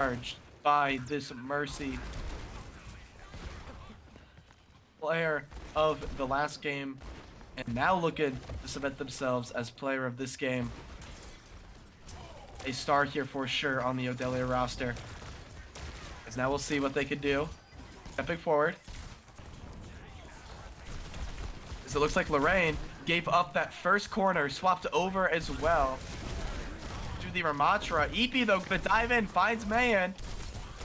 charged by this Mercy player of the last game, and now looking to cement themselves as player of this game. A star here for sure on the OHDELA roster. As now we'll see what they can do. Stepping forward. As it looks like Lorain gave up that first corner, swapped over as well to the Ramatra. EP though gonna dive in, finds Mayan.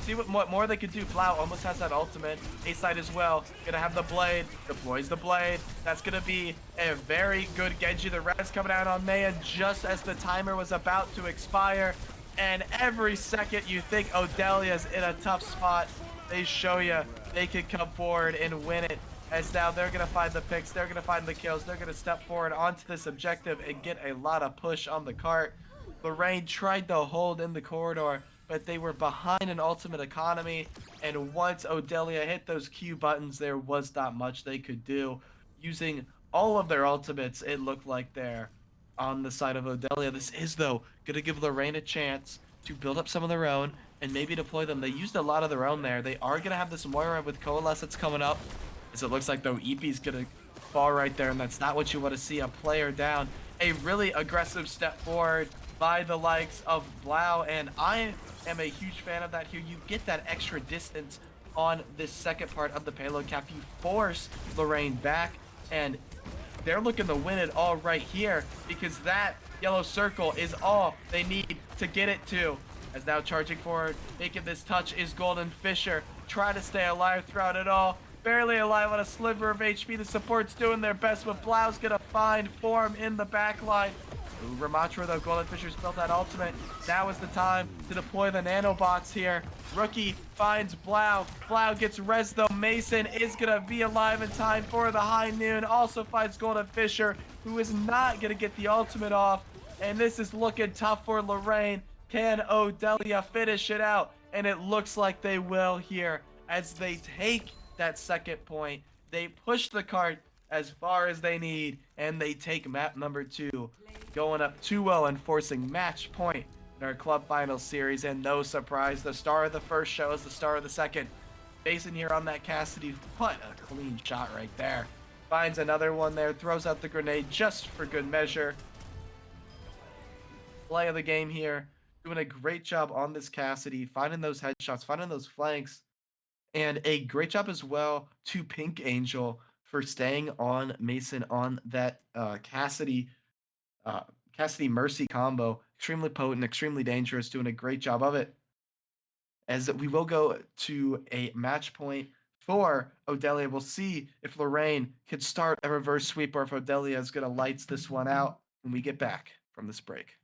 See what more they could do. Blau almost has that ultimate. A-side as well. Gonna have the blade. Deploys the blade. That's gonna be a very good Genji. The res coming out on Mayan just as the timer was about to expire. And every second you think OHDELA's in a tough spot, they show you they can come forward and win it. As now they're gonna find the picks, they're gonna find the kills, they're gonna step forward onto this objective and get a lot of push on the cart. Lorain tried to hold in the corridor, but they were behind an ultimate economy, and once OHDELA hit those Q buttons, there was not much they could do. Using all of their ultimates, it looked like they're on the side of OHDELA. This is, though, going to give Lorain a chance to build up some of their own and maybe deploy them. They used a lot of their own there. They are going to have this Moira with Coalesce that's coming up, as it looks like, though, EP's going to fall right there, and that's not what you want to see. A player down. A really aggressive step forward by the likes of Blau, and I am a huge fan of that here. You get that extra distance on this second part of the payload cap. You force Lorain back, and they're looking to win it all right here, because that yellow circle is all they need to get it to. As now charging forward, making this touch is Golden Fisher. Try to stay alive throughout it all. Barely alive on a sliver of HP. The support's doing their best, but Blau's gonna find form in the backline. Ramatra though, Golden Fisher's built that ultimate. Now is the time to deploy the nanobots here. Rookie finds Blau. Blau gets res though. Mason is gonna be alive in time for the high noon. Also finds Golden Fisher, who is not gonna get the ultimate off. And this is looking tough for Lorain. Can OHDELA finish it out? And it looks like they will here, as they take that second point. They push the cart as far as they need, and they take map number 2, going up 2-0 and forcing match point in our club finals series. And no surprise, the star of the first show is the star of the second. Mason here on that Cassidy. What a clean shot right there. Finds another one there, throws out the grenade just for good measure. Play of the game here, doing a great job on this Cassidy, finding those headshots, finding those flanks, and a great job as well to Pink Angel for staying on Mason on that Cassidy Mercy combo. Extremely potent, extremely dangerous, doing a great job of it. As we will go to a match point for OHDELA. We'll see if Lorain can start a reverse sweep or if OHDELA is going to lights this one out when we get back from this break.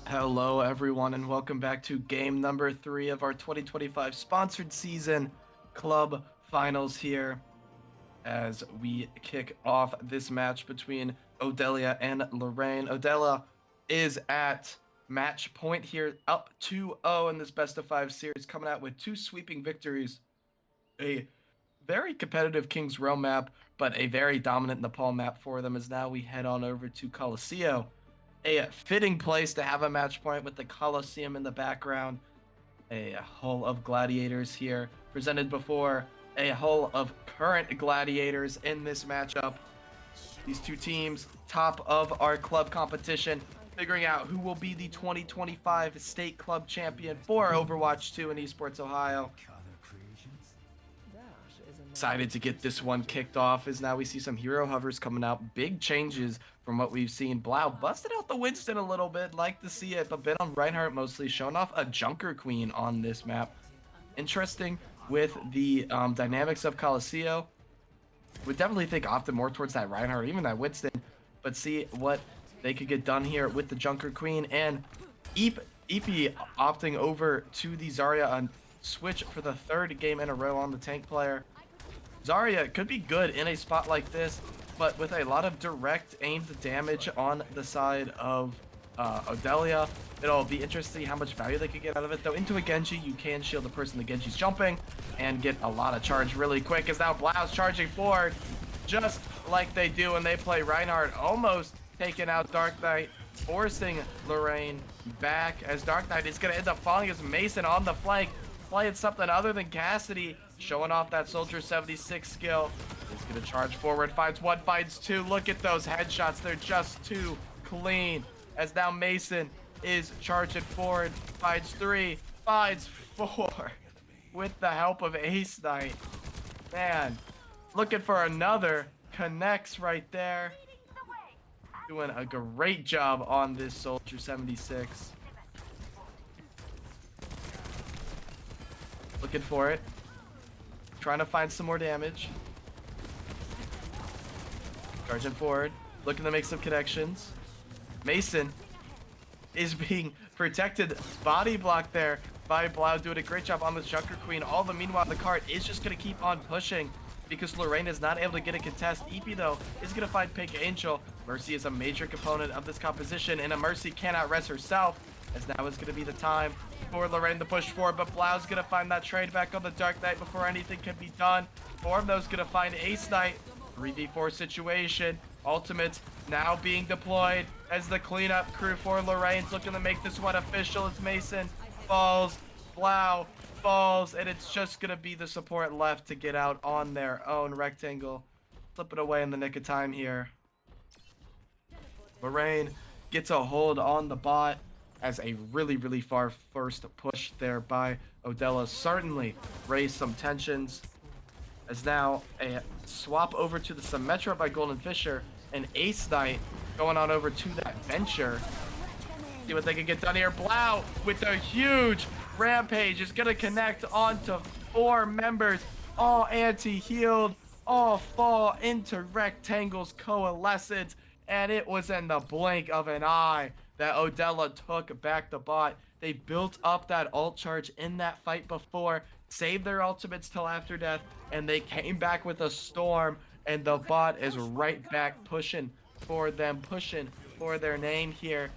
Hello everyone and welcome back to game number 3 of our 2025 sponsored season club finals here as we kick off this match between OHDELA and Lorain. OHDELA is at match point here, up 2-0 in this best of 5 series, coming out with 2 sweeping victories, a very competitive King's Row map, but a very dominant Nepal map for them as now we head on over to Coliseum. A fitting place to have a match point with the Coliseum in the background. A hull of gladiators here presented before a hull of current gladiators in this matchup. These two teams, top of our club competition, figuring out who will be the 2025 state club champion for Overwatch 2 in Esports Ohio. Excited to get this one kicked off as now we see some hero hovers coming out. Big changes from what we've seen. Blau busted out the Winston a little bit, like to see it, but been on Reinhardt mostly, showing off a Junker Queen on this map. Interesting with the dynamics of Coliseum. Would definitely think opted more towards that Reinhardt, even that Winston, but see what they could get done here with the Junker Queen and EP opting over to the Zarya on switch for the 3rd game in a row on the tank player. Zarya could be good in a spot like this, but with a lot of direct aimed damage on the side of OHDELA. It'll be interesting to see how much value they could get out of it, though. Into a Genji, you can shield the person the Genji's jumping and get a lot of charge really quick, as now Blau's charging forward, just like they do when they play Reinhardt, almost taking out Dark Knight, forcing Lorain back, as Dark Knight is going to end up falling as Mason on the flank, playing something other than Cassidy, showing off that Soldier 76 skill. He's going to charge forward, finds 1, finds 2. Look at those headshots. They're just too clean. As now Mason is charging forward, finds 3, finds 4. With the help of Ace Knight. Man, looking for another. Connects right there. Doing a great job on this Soldier 76. Looking for it. Trying to find some more damage. Charging forward. Looking to make some connections. Mason is being protected. Body block there by Blau, doing a great job on the Junker Queen. All the meanwhile, the cart is just going to keep on pushing because Lorain is not able to get a contest. EP, though, is going to find Pink Angel. Mercy is a major component of this composition, and a Mercy cannot rest herself, as now is going to be the time for Lorain to push forward, but Blau's going to find that trade back on the Dark Knight before anything can be done. Form, though, is going to find Ace Knight. 3v4 situation. Ultimate now being deployed as the cleanup crew for Lorain's looking to make this one official as Mason falls, Blau falls, and it's just going to be the support left to get out on their own. Rectangle flip it away in the nick of time here. Lorain gets a hold on the bot as a really far first push there by OHDELA certainly raised some tensions. As now a swap over to the Symmetra by Golden Fisher, and Ace Knight going on over to that Venture. See what they can get done here. Blau with a huge rampage is going to connect onto 4 members. All anti-healed, all fall into Rectangle's coalescence. And it was in the blink of an eye that OHDELA took back the bot. They built up that ult charge in that fight before, saved their ultimates till after death, and they came back with a storm, and the bot is right back pushing for them, pushing for their name here.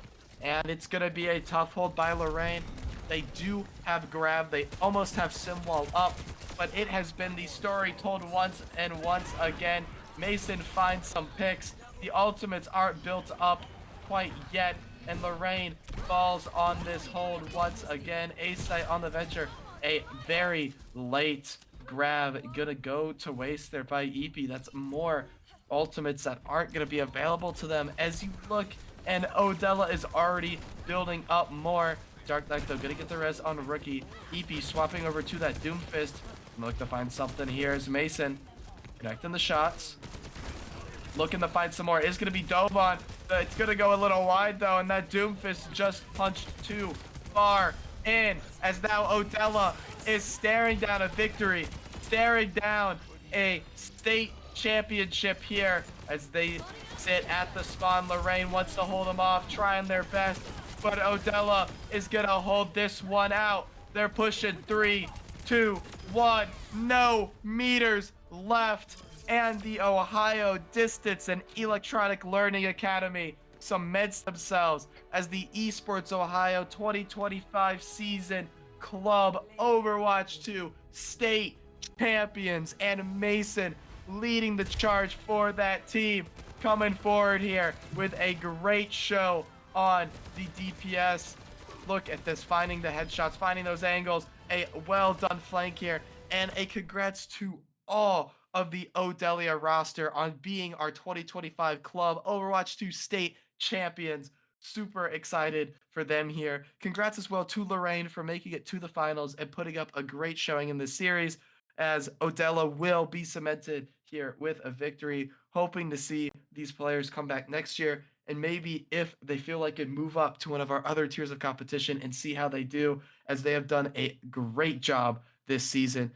And it's going to be a tough hold by Lorain. They do have grab. They almost have Simwall up, but it has been the story told once and once again. Mason finds some picks. The ultimates aren't built up quite yet, and Lorain falls on this hold once again. A-site on the venture. A very late grab gonna go to waste there by EP. That's more ultimates that aren't gonna be available to them as you look, and OHDELA is already building up more. Dark Knight though gonna get the res on Rookie. EP swapping over to that Doomfist. Look to find something here as Mason connecting the shots. Looking to find some more. Is going to be dove on. It's going to go a little wide though, and that Doomfist just punched too far in, as now OHDELA is staring down a victory, staring down a state championship here as they sit at the spawn. Lorain wants to hold them off, trying their best, but OHDELA is going to hold this one out. They're pushing 3, 2, 1. No meters left. And the Ohio Distance and Electronic Learning Academy cements themselves as the Esports Ohio 2025 season club Overwatch 2 state champions, and Mason leading the charge for that team, coming forward here with a great show on the DPS. Look at this, finding the headshots, finding those angles, a well done flank here, and a congrats to all of the OHDELA roster on being our 2025 club Overwatch 2 state champions. Super excited for them here. Congrats as well to Lorain for making it to the finals and putting up a great showing in this series, as OHDELA will be cemented here with a victory. Hoping to see these players come back next year, and maybe if they feel like it, move up to one of our other tiers of competition and see how they do, as they have done a great job this season.